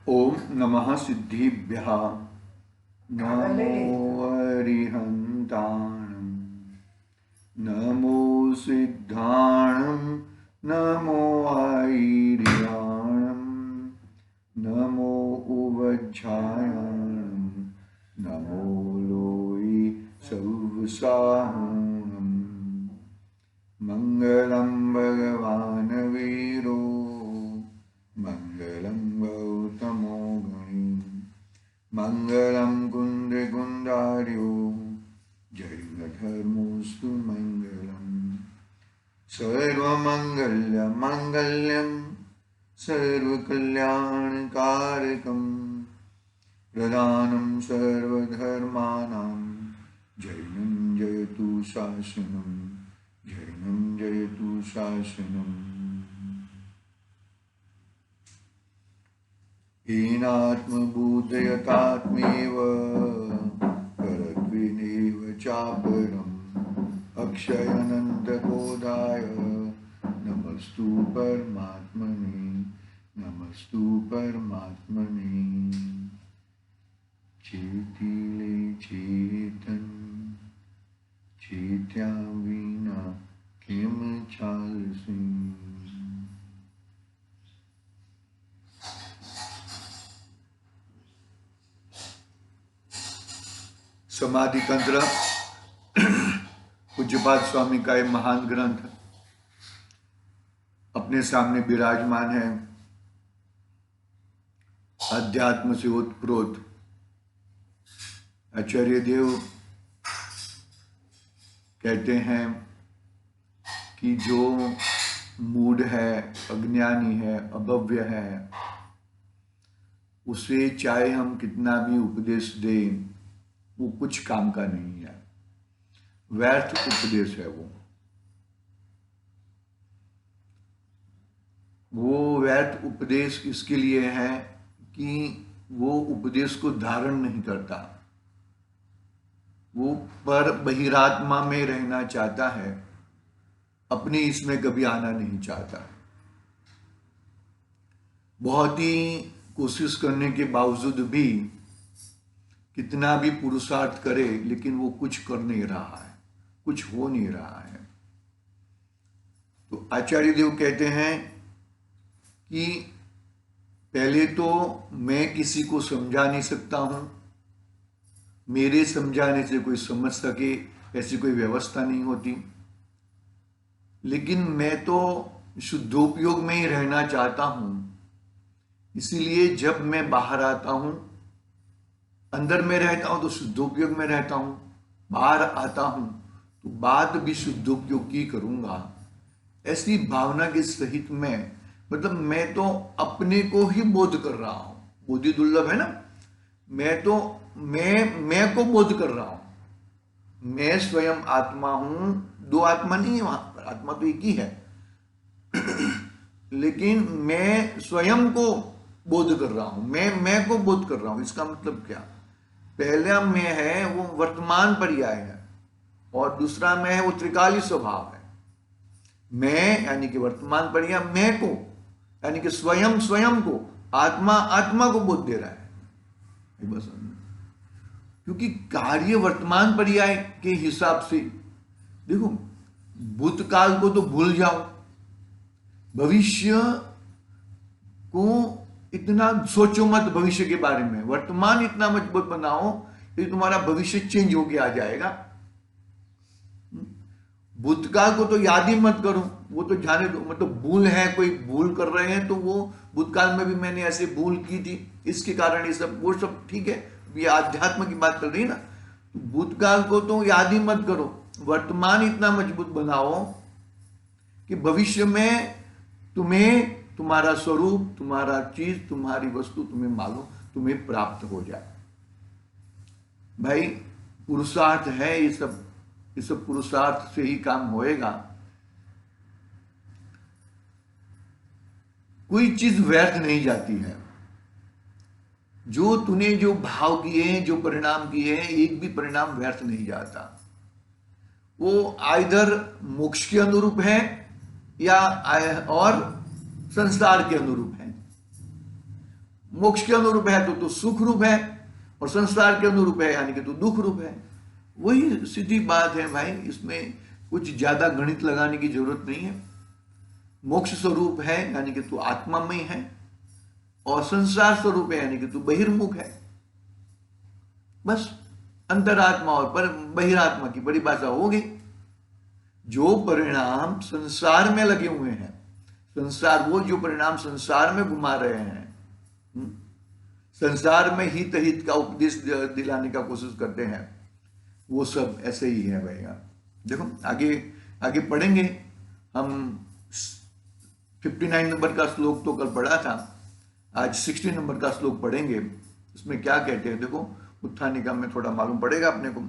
ओम नमः सिद्धिभ्यः नमो अरिहन्ताणं नमो सिद्धाणं नमो ऐर्याणं नमो उवज्झायाणं नमो लोई सौवसाहूणं मंगलं भगवान वीरो मंगलं गौतमो गणी मंगलं कुन्द्रकुण्डार्यो जैनधर्मोऽस्तु मंगलम् सर्वमङ्गल्यमङ्गल्यं सर्वकल्याणकारकं प्रधानं सर्वधर्माणां जैनं जयतु शासनं जैनं जयतु शासनम् हीनात्मबुद्धयतात्मेव परद्विनेव चापरम् अक्षयानन्तबोधाय नमस्तु परमात्मने नमस्तु परमात्मने चेतिले चेतन चेत्या विना किम चालसी। समाधि तंत्र पूज्यपाद स्वामी का एक महान ग्रंथ अपने सामने विराजमान है। अध्यात्म से ओतप्रोत आचार्य देव कहते हैं कि जो मूढ़ है, अज्ञानी है, अभव्य है, उसे चाहे हम कितना भी उपदेश दें वो कुछ काम का नहीं है, व्यर्थ उपदेश है। वो व्यर्थ उपदेश इसके लिए है कि वो उपदेश को धारण नहीं करता, वो पर बहिरात्मा में रहना चाहता है, अपने इसमें कभी आना नहीं चाहता। बहुत ही कोशिश करने के बावजूद भी कितना भी पुरुषार्थ करे लेकिन वो कुछ कर नहीं रहा है, कुछ हो नहीं रहा है। तो आचार्य देव कहते हैं कि पहले तो मैं किसी को समझा नहीं सकता हूं, मेरे समझाने से कोई समझ सके ऐसी कोई व्यवस्था नहीं होती। लेकिन मैं तो शुद्धोपयोग में ही रहना चाहता हूं, इसीलिए जब मैं बाहर आता हूं, अंदर में रहता हूं तो शुद्धोपयोग में रहता हूं, बाहर आता हूं तो बात भी शुद्धोपयोग की करूंगा। ऐसी भावना के सहित में, मतलब मैं तो अपने को ही बोध कर रहा हूं। बोधि दुर्लभ है ना। मैं तो मैं को बोध कर रहा हूं। मैं स्वयं आत्मा हूं, दो आत्मा नहीं है वहां पर, आत्मा तो एक ही है लेकिन मैं स्वयं को बोध कर रहा हूं, मैं को बोध कर रहा हूं। इसका मतलब क्या? पहला मैं है वो वर्तमान पर्याय है और दूसरा मैं है वो त्रिकाली स्वभाव है। मैं यानी कि वर्तमान पर्याय, मैं को यानी कि स्वयं स्वयं को, आत्मा आत्मा को बोध दे रहा है। बस, क्योंकि कार्य वर्तमान पर्याय के हिसाब से देखो, भूतकाल को तो भूल जाओ, भविष्य को इतना सोचो मत भविष्य के बारे में, वर्तमान इतना मजबूत बनाओ कि तुम्हारा भविष्य चेंज होके आ जाएगा। भूतकाल को तो याद ही मत करो, वो तो जाने दो। मतलब भूल है, कोई भूल कर रहे हैं तो वो भूतकाल में भी मैंने ऐसे भूल की थी, इसके कारण ये सब, वो सब ठीक है, ये आध्यात्म की बात चल रही है ना। तो भूतकाल को तो याद ही मत करो, वर्तमान इतना मजबूत बनाओ कि भविष्य में तुम्हें तुम्हारा स्वरूप, तुम्हारा चीज, तुम्हारी वस्तु तुम्हें मालूम, तुम्हें प्राप्त हो जाए। भाई पुरुषार्थ है ये सब, इस पुरुषार्थ से ही काम होएगा। कोई चीज व्यर्थ नहीं जाती है। जो तूने जो भाव किए हैं, जो परिणाम किए हैं, एक भी परिणाम व्यर्थ नहीं जाता। वो आइदर मोक्ष के अनुरूप है या और संसार के अनुरूप है। मोक्ष के अनुरूप है तो सुख रूप है, और संसार के अनुरूप है यानी कि तो दुख रूप है। वही सीधी बात है भाई, इसमें कुछ ज्यादा गणित लगाने की जरूरत नहीं है। मोक्ष स्वरूप है यानी कि तू आत्मामय है, और संसार स्वरूप है यानी कि तू बहिर्मुख है। बस अंतरात्मा और पर बहिरात्मा की परिभाषा हो गई। जो परिणाम संसार में लगे हुए हैं, संसार वो जो परिणाम संसार में घुमा रहे हैं, संसार में हित हित का उपदेश दिलाने का कोशिश करते हैं, वो सब ऐसे ही है भैया। देखो आगे आगे पढ़ेंगे हम। 59 नंबर का श्लोक तो कल पढ़ा था, आज 60 नंबर का श्लोक पढ़ेंगे। इसमें क्या कहते हैं देखो, उत्थानिका में थोड़ा मालूम पड़ेगा अपने को।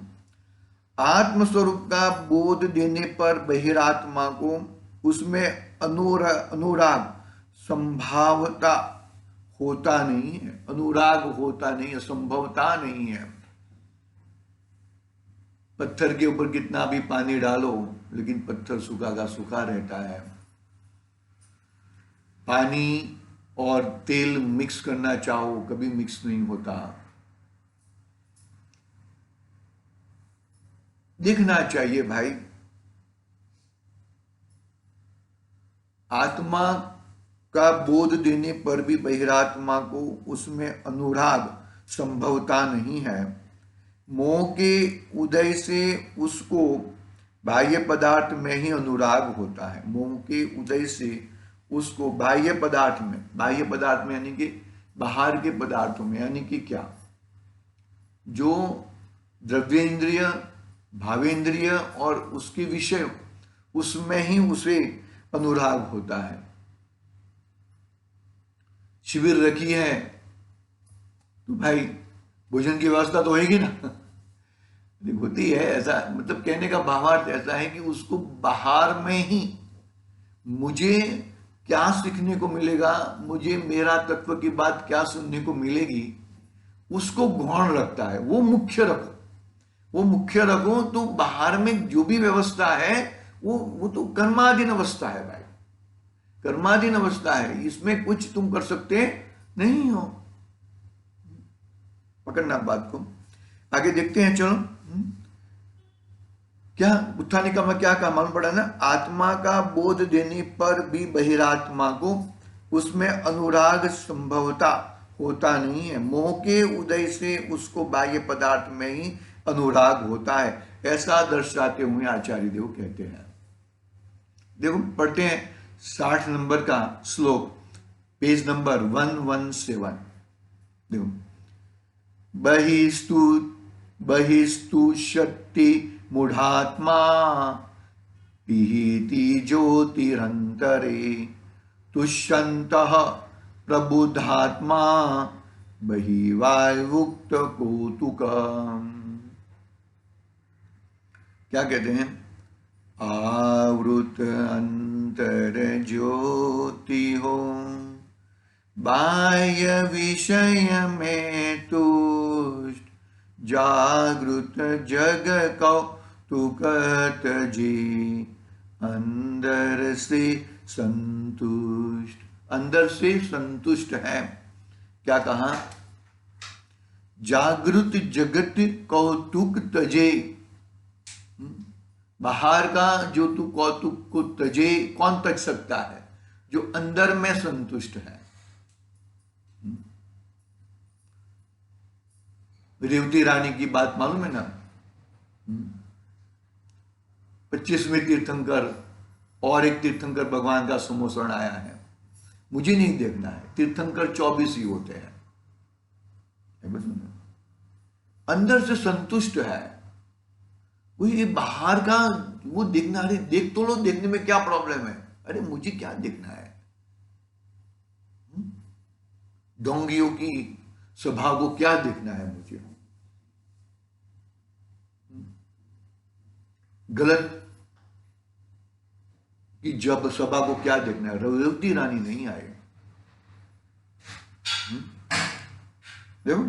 आत्मस्वरूप का बोध देने पर बहिरात्मा को उसमें अनुराग संभावता होता नहीं है, अनुराग होता नहीं है, संभवता नहीं है। पत्थर के ऊपर कितना भी पानी डालो लेकिन पत्थर सूखा का सूखा रहता है। पानी और तेल मिक्स करना चाहो कभी मिक्स नहीं होता। देखना चाहिए भाई, आत्मा का बोध देने पर भी बहिरात्मा को उसमें अनुराग संभवता नहीं है। मोह के उदय से उसको बाह्य पदार्थ में ही अनुराग होता है। मोह के उदय से उसको बाह्य पदार्थ में यानी कि बाहर के पदार्थों में, यानी कि क्या, जो द्रव्येंद्रिय भावेंद्रिय और उसके विषय, उसमें ही उसे अनुराग होता है। शिविर रखी है तो भाई भोजन की व्यवस्था तो होगी ना, होती है। ऐसा मतलब कहने का भावार्थ ऐसा है कि उसको बाहर में ही मुझे क्या सीखने को मिलेगा, मुझे मेरा तत्व की बात क्या सुनने को मिलेगी, उसको गौण रखता है। वो मुख्य रखो तो बाहर में जो भी व्यवस्था है वो तो कर्माधीन अवस्था है भाई, कर्माधीन अवस्था है। इसमें कुछ तुम कर सकते नहीं हो। पकड़ना बात को। आगे देखते हैं, चलो। क्या उत्थानिका में क्या कहा मालूम पड़ा ना, आत्मा का बोध देने पर भी बहिरात्मा को उसमें अनुराग संभवता होता नहीं है। मोह के उदय से उसको बाह्य पदार्थ में ही अनुराग होता है, ऐसा दर्शाते हुए आचार्य देव कहते हैं। देखो पढ़ते हैं 60 नंबर का श्लोक, पेज नंबर 117। देखो, बहिस्तु शक्ति मूढ़ात्मा पिहीति ज्योतिरंतरे तुष्यन्तः प्रबुद्धात्मा बहिवायुक्त कौतुकम्। क्या कहते हैं, आवृत अंतर ज्योति हो बाह्य विषय में तुष्ट जागृत जग कौतुकत जी अंदर से संतुष्ट। अंदर से संतुष्ट है। क्या कहा, जागृत जगत कौतुक तजे। बाहर का जो तू कौतुक को तजे, कौन तज सकता है, जो अंदर में संतुष्ट है। रेवती रानी की बात मालूम है ना, 25वें तीर्थंकर और एक तीर्थंकर भगवान का समोसरण आया है, मुझे नहीं देखना है। तीर्थंकर 24 ही होते हैं। अंदर से संतुष्ट है। ये बाहर का वो देखना, अरे देख तो लो, देखने में क्या प्रॉब्लम है, अरे मुझे क्या देखना है। डोंगियों की सभा को क्या देखना है मुझे, गलत कि जब सभा को क्या देखना है। रेवती रानी नहीं आए। देखो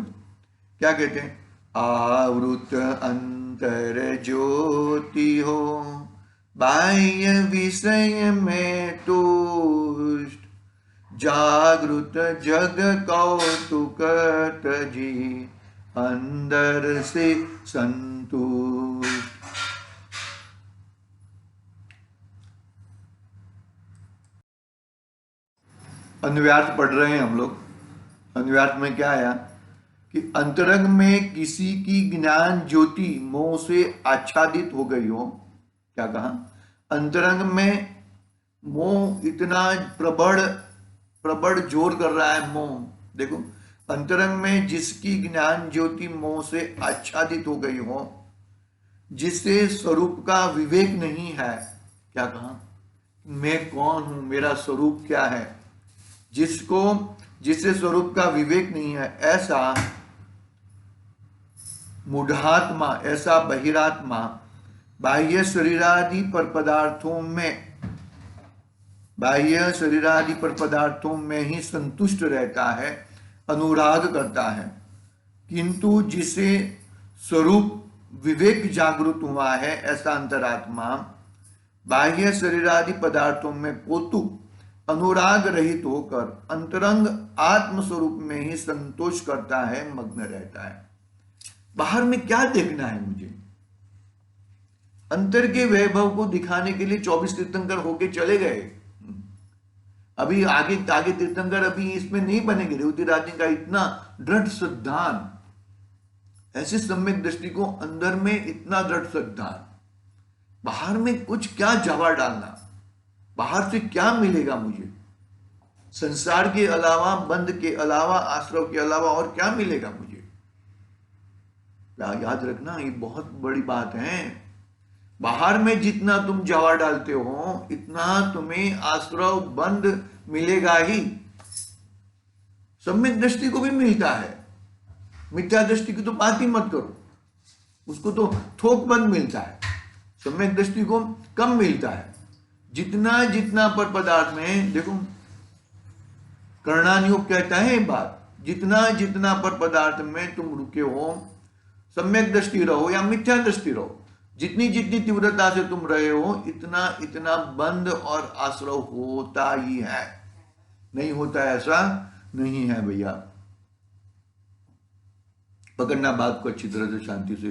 क्या कहते हैं, आवृत अंतर ज्योति हो बाह्य विषय में तुष्ट जागृत जग कौतुक तजी, अंदर से संतुष्ट। अन्वयार्थ पढ़ रहे हैं हम लोग। अन्वयार्थ में क्या आया कि अंतरंग में किसी की ज्ञान ज्योति मोह से आच्छादित हो गई हो। क्या कहा? अंतरंग में मोह इतना प्रबल जोर कर रहा है। मोह देखो, अंतरंग में जिसकी ज्ञान ज्योति मोह से आच्छादित हो गई हो, जिससे स्वरूप का विवेक नहीं है। क्या कहा? मैं कौन हूं, मेरा स्वरूप क्या है, जिससे स्वरूप का विवेक नहीं है, ऐसा मूढ़ात्मा, ऐसा बहिरात्मा बाह्य शरीरादि पर पदार्थों में ही संतुष्ट रहता है, अनुराग करता है। किंतु जिसे स्वरूप विवेक जागृत हुआ है, ऐसा अंतरात्मा बाह्य शरीरादि पदार्थों में कौतुक अनुराग रहित होकर अंतरंग आत्म स्वरूप में ही संतोष करता है, मग्न रहता है। बाहर में क्या देखना है मुझे? अंतर के वैभव को दिखाने के लिए 24 तीर्थंकर होके चले गए। अभी आगे तीर्थंकर अभी इसमें नहीं बनेंगे। रेवती रानी का इतना दृढ़ श्रद्धान, ऐसे सम्यक दृष्टि को अंदर में इतना दृढ़ श्रद्धान, बाहर में कुछ क्या जवा डालना, बाहर से क्या मिलेगा मुझे? संसार के अलावा, बंध के अलावा, आश्रव के अलावा और क्या मिलेगा मुझे? याद रखना, ये बहुत बड़ी बात है। बाहर में जितना तुम जवा डालते हो, इतना तुम्हें आश्रव बंध मिलेगा ही। सम्यक दृष्टि को भी मिलता है, मिथ्या दृष्टि की तो बात ही मत करो, उसको तो थोक बंद मिलता है। सम्यक दृष्टि को कम मिलता है। जितना पर पदार्थ में, देखो कर्णानुयोग कहता है बात, जितना पर पदार्थ में तुम रुके हो, सम्यक दृष्टि रहो या मिथ्या दृष्टि रहो, जितनी तीव्रता से तुम रहे हो, इतना बंध और आश्रव होता ही है। नहीं होता ऐसा नहीं है भैया। पकड़ना बात को अच्छी तरह से, शांति से,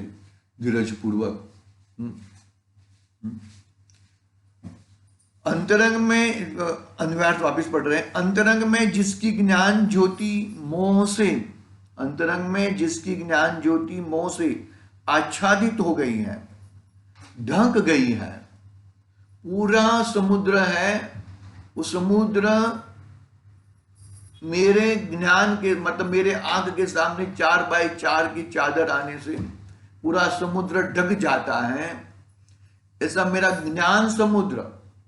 धीरज पूर्वक। अंतरंग में, अन्वयार्थ वापिस पढ़ रहे हैं। अंतरंग में जिसकी ज्ञान ज्योति मोह से, अंतरंग में जिसकी ज्ञान ज्योति मोह से आच्छादित हो गई है, ढक गई है, पूरा समुद्र है, वो समुद्र मेरे ज्ञान के, मतलब मेरे आंख के सामने 4x4 की चादर आने से पूरा समुद्र ढक जाता है। ऐसा मेरा ज्ञान समुद्र,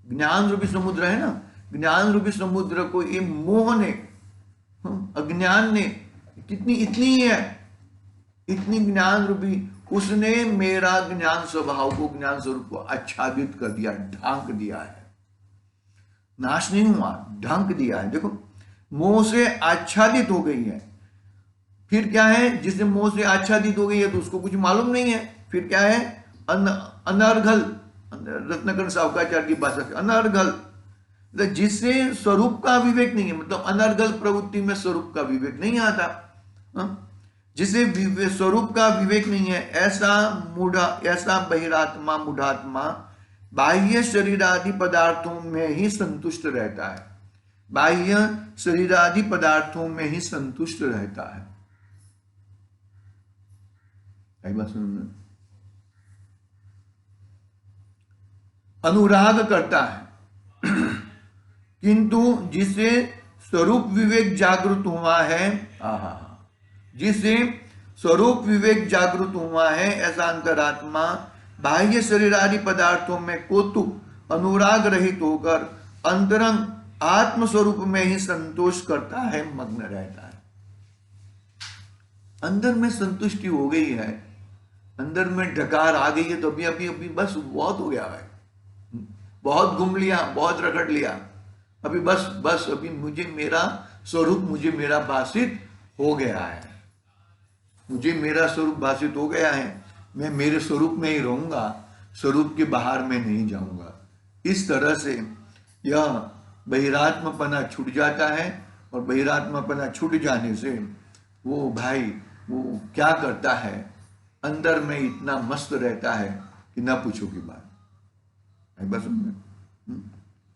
ज्ञान रूपी समुद्र है ना, ज्ञान रूपी समुद्र को ये मोह ने, अज्ञान ने, इतनी है, इतनी ज्ञान रूपी, उसने मेरा ज्ञान स्वभाव को, ज्ञान स्वरूप को आच्छादित कर दिया, ढांक दिया है। नाश नहीं हुआ, ढांक दिया है। देखो, मोह से आच्छादित हो गई है। फिर क्या है? जिससे मोह से आच्छादित हो गई है तो उसको कुछ मालूम नहीं है। फिर क्या है? अनर्गल, रत्नाकर सावकाचार्य की भाषा से अनर्गल, जिससे स्वरूप का विवेक नहीं है, मतलब अनर्गल प्रवृत्ति में स्वरूप का विवेक नहीं आता। जिसे स्वरूप का विवेक नहीं है, ऐसा बहिरात्मा, मूढ़ात्मा बाह्य शरीरादि पदार्थों में ही संतुष्ट रहता है, बाह्य शरीरादि पदार्थों में ही संतुष्ट रहता है। बात सुन, अनुराग करता है। किंतु जिसे स्वरूप विवेक जागृत हुआ है, जिसे स्वरूप विवेक जागृत हुआ है, ऐसा अंतरात्मा बाह्य शरीरादि पदार्थों में कौतुक अनुराग रहित होकर अंतरंग आत्म स्वरूप में ही संतोष करता है, मग्न रहता है। अंदर में संतुष्टि हो गई है, अंदर में ढकार आ गई है, तो अभी बस बहुत हो गया है, बहुत घूम लिया, बहुत रगड़ लिया, अभी बस अभी मुझे मेरा स्वरूप, मुझे मेरा भाषित हो गया है, मुझे मेरा स्वरूप भाषित हो गया है, मैं मेरे स्वरूप में ही रहूंगा, स्वरूप के बाहर में नहीं जाऊंगा। इस तरह से यह बहिरात्मपना छूट जाता है, और बहिरात्मपना छूट जाने से वो भाई वो क्या करता है, अंदर में इतना मस्त रहता है कि ना पूछो की बात। बस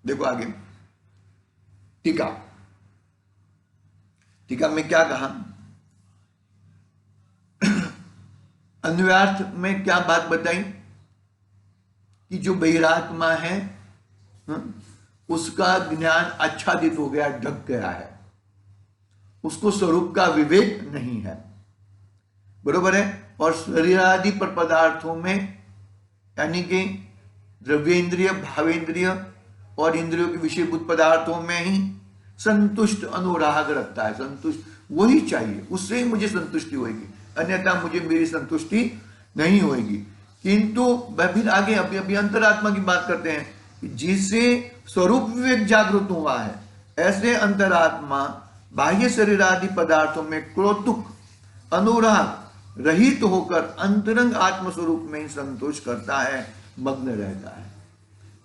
देखो आगे टीका, टीका में क्या कहा, अन्वयार्थ में क्या बात बताई कि जो बहिरात्मा है उसका ज्ञान आच्छादित हो गया, ढक गया है, उसको स्वरूप का विवेक नहीं है, बरोबर है। और शरीरादि पर पदार्थों में यानी कि द्रव्येंद्रिय, भावेंद्रिय और इंद्रियों के विषयभूत पदार्थों में ही संतुष्ट अनुराग रखता है, संतुष्ट वही चाहिए, उससे ही मुझे संतुष्टि होगी, अन्यथा मुझे मेरी संतुष्टि नहीं होगी। किंतु फिर आगे अभी अंतरात्मा की बात करते हैं, जिसे स्वरूप विवेक जागृत हुआ है, ऐसे अंतरात्मा बाह्य शरीर आदि पदार्थों में क्रोतुक अनुराग रहित होकर अंतरंग आत्मस्वरूप में संतोष करता है, मग्न रहता है।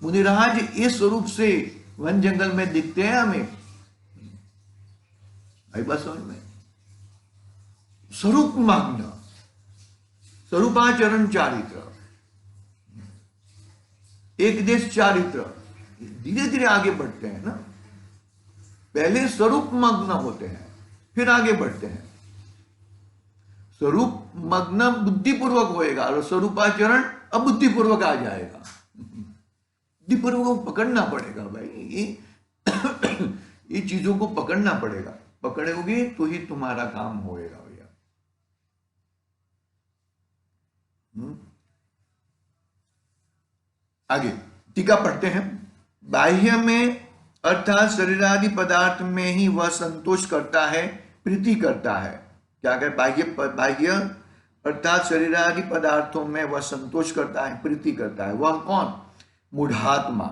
मुनिराज इस स्वरूप से वन जंगल में दिखते हैं हमें, आई बात समझ में, स्वरूप मग्न, स्वरूपाचरण चारित्र, एक देश चारित्र, धीरे धीरे आगे बढ़ते हैं ना। पहले स्वरूप मग्न होते हैं, फिर आगे बढ़ते हैं। स्वरूप मग्न बुद्धिपूर्वक होएगा और स्वरूपाचरण अबुद्धिपूर्वक आ जाएगा। बुद्धिपूर्वक पकड़ना पड़ेगा भाई, ये चीजों को पकड़ना पड़ेगा, पकड़ोगे तो ही तुम्हारा काम होएगा भैया। आगे टीका पढ़ते हैं। बाह्य में अर्थात शरीरादि पदार्थ में ही वह संतोष करता है, प्रीति करता है। क्या कहे, बाह्य अर्थात शरीरादि पदार्थों में वह संतोष करता है, प्रीति करता है। वह कौन? मूढ़ात्मा,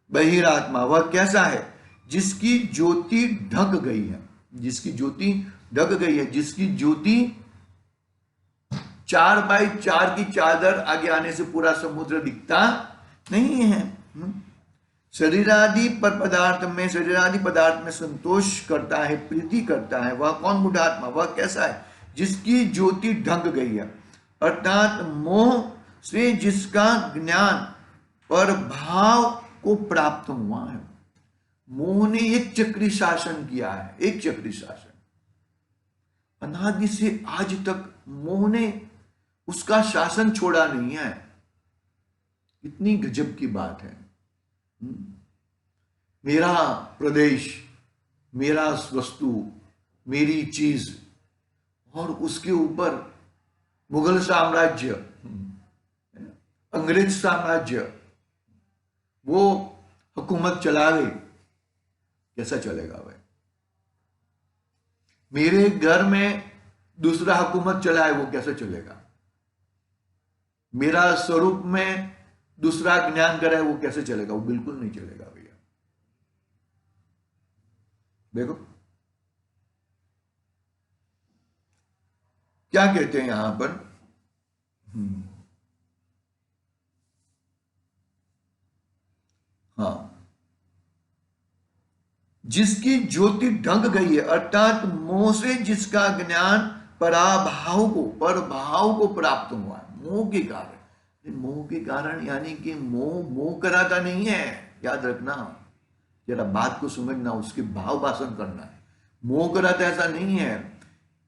बहिरात्मा। वह कैसा है? जिसकी ज्योति ढक गई है, जिसकी ज्योति ढक गई है, जिसकी ज्योति 4x4 की चादर आगे आने से पूरा समुद्र दिखता नहीं है। शरीरादि पर पदार्थ में, शरीरादि पदार्थ में संतोष करता है, प्रीति करता है। वह कौन? मूढ़ात्मा। वह कैसा है? जिसकी ज्योति ढक गई है, अर्थात मोह से जिसका ज्ञान पर भाव को प्राप्त हुआ है। मोह ने एक चक्री शासन किया है, एक चक्री शासन, अनादि से आज तक मोह ने उसका शासन छोड़ा नहीं है। इतनी गजब की बात है। मेरा प्रदेश, मेरा वस्तु, मेरी चीज, और उसके ऊपर मुगल साम्राज्य, अंग्रेज साम्राज्य, वो हुकूमत चलावे, कैसा चलेगा भाई? मेरे घर में दूसरा हुकूमत चलाए, वो कैसे चलेगा? मेरा स्वरूप में दूसरा ज्ञान करे, वो कैसे चलेगा? वो बिल्कुल नहीं चलेगा भैया। देखो क्या कहते हैं यहां पर, हाँ, जिसकी ज्योति ढक गई है, अर्थात मोह से जिसका ज्ञान पराभाव को, पर भाव को प्राप्त हुआ है। मोह के कारण, मोह के कारण यानी कि मोह कराता नहीं है, याद रखना, जरा बात को समझना, उसके भाव भाषण करना है। मोह कराता ऐसा नहीं है,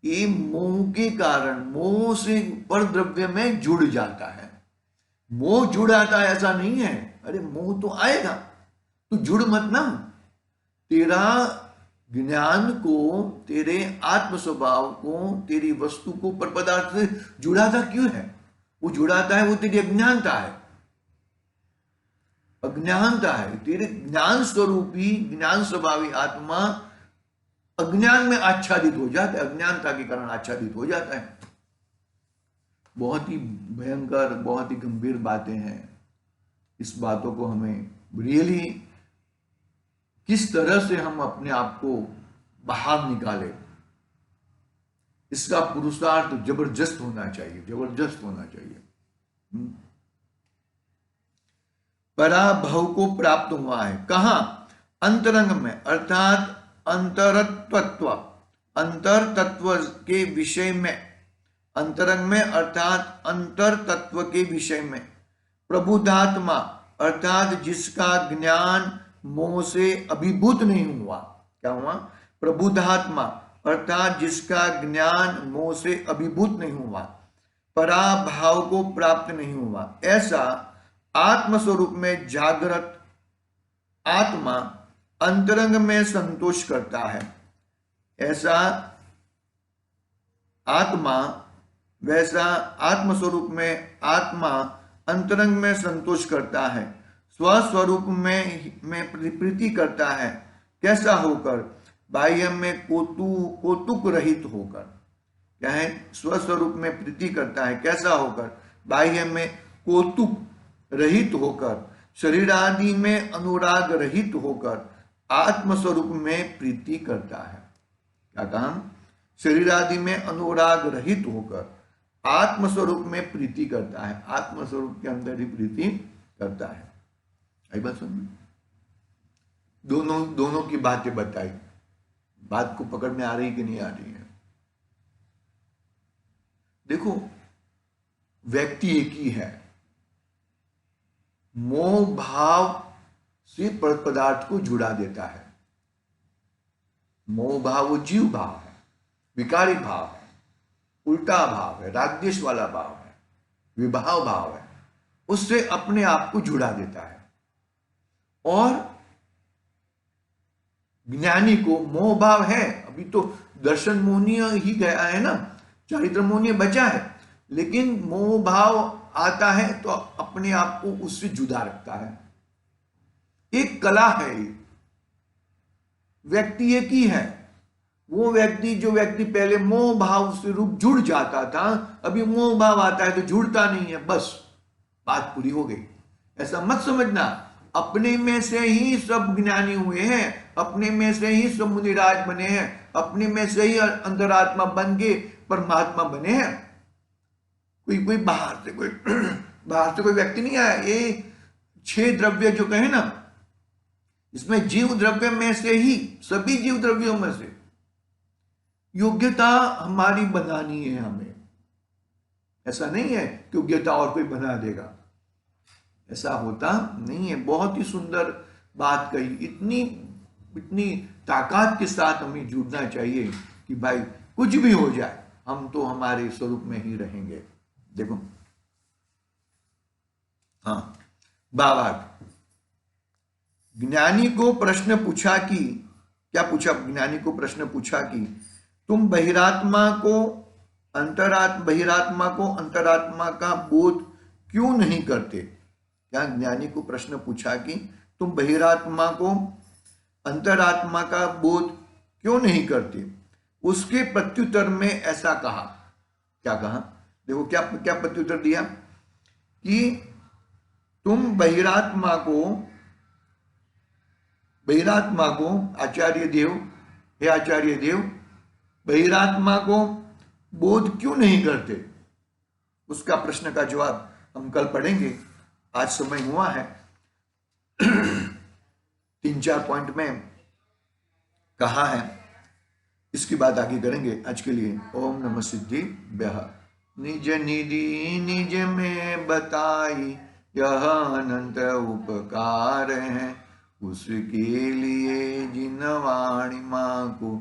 ये मोह के कारण, मोह से पर द्रव्य में जुड़ जाता है। मोह जुड़ाता है ऐसा नहीं है। अरे मोह तो आएगा, तू जुड़ मत ना। तेरा ज्ञान को, तेरे आत्म स्वभाव को, तेरी वस्तु को पर पदार्थ से जुड़ाता क्यों है? वो जुड़ाता है, वो तेरी अज्ञानता है, अज्ञानता है। तेरे ज्ञान स्वरूपी, ज्ञान स्वभावी आत्मा अज्ञान में आच्छादित हो जाता है, अज्ञानता के कारण आच्छादित हो जाता है। बहुत ही भयंकर, बहुत ही गंभीर बातें हैं। इस बातों को हमें रियली किस तरह से हम अपने आप को बाहर निकाले, इसका पुरुषार्थ जबरदस्त होना चाहिए, जबरदस्त होना चाहिए। पराभव को प्राप्त हुआ है, कहां? अंतरंग में अर्थात अंतरतत्व, अंतर तत्व के विषय में, अंतरंग में अर्थात अंतर तत्व के विषय में, प्रबुद्धात्मा अर्थात जिसका ज्ञान मोह से अभिभूत नहीं हुआ। क्या हुआ? प्रबुद्धात्मा अर्थात जिसका ज्ञान मोह से अभिभूत नहीं हुआ, पराभाव को प्राप्त नहीं हुआ, ऐसा आत्मस्वरूप में जागृत आत्मा अंतरंग में संतोष करता है। ऐसा आत्मा, वैसा आत्मस्वरूप में आत्मा अंतरंग में संतोष करता है, स्वस्वरूप में प्रीति करता है। कैसा होकर? बाह्य में कौतुक रहित होकर। क्या है? स्वस्वरूप में प्रीति करता है। कैसा होकर? बाह्य में कौतुक रहित होकर, शरीर आदि में अनुराग रहित होकर आत्मस्वरूप में प्रीति करता है। क्या कहा? शरीर आदि में अनुराग रहित होकर आत्मस्वरूप में प्रीति करता है, आत्मस्वरूप के अंदर ही प्रीति करता है। आई बात समझ? दोनों की बातें बताई। बात को पकड़ में आ रही कि नहीं आ रही है? देखो, व्यक्ति एक ही है, मोह भाव से पदार्थ को जुड़ा देता है। मोह भाव वो जीव भाव है, विकारी भाव है, उल्टा भाव है, रागद्वेष वाला भाव है, विभाव भाव है, उससे अपने आप को जुड़ा देता है। और ज्ञानी को मोह भाव है, अभी तो दर्शन मोहनीय ही गया है ना, चारित्र मोहनीय बचा है, लेकिन मोह भाव आता है तो अपने आप को उससे जुदा रखता है। एक कला है ये। व्यक्ति एक ही है। वो व्यक्ति, जो व्यक्ति पहले मोह भाव से रूप जुड़ जाता था, अभी मोह भाव आता है तो जुड़ता नहीं है, बस बात पूरी हो गई। ऐसा मत समझना अपने में से ही सब ज्ञानी हुए हैं, अपने में से ही सब मुनिराज बने हैं, अपने में से ही अंतरात्मा बन के परमात्मा बने हैं। कोई बाहर से कोई व्यक्ति नहीं आया। ये 6 द्रव्य जो कहे ना, इसमें जीव द्रव्य में से ही, सभी जीव द्रव्यों में से योग्यता हमारी बनानी है हमें। ऐसा नहीं है कि योग्यता और कोई बना देगा, ऐसा होता नहीं है। बहुत ही सुंदर बात कही। इतनी ताकत के साथ हमें जुड़ना चाहिए कि भाई कुछ भी हो जाए, हम तो हमारे स्वरूप में ही रहेंगे। देखो, हाँ, भावार्थ। ज्ञानी को प्रश्न पूछा कि, क्या पूछा? ज्ञानी को प्रश्न पूछा कि तुम बहिरात्मा को अंतरात्मा का बोध क्यों नहीं करते? क्या ज्ञानी को प्रश्न पूछा कि तुम बहिरात्मा को अंतरात्मा का बोध क्यों नहीं करते? उसके प्रत्युत्तर में ऐसा कहा। क्या कहा? देखो क्या प्रत्युत्तर दिया कि तुम बहिरात्मा को आचार्य देव, हे आचार्य देव, बहिरात्मा को बोध क्यों नहीं करते? उसका प्रश्न का जवाब हम कल पढ़ेंगे। आज समय हुआ है। 3-4 पॉइंट में कहा है, इसकी बात आगे करेंगे। आज के लिए ओम नमः सिद्धिभ्यः। निज निधि निज में बताई, यह अनंत उपकार है, उसके लिए जिन वाणी माँ को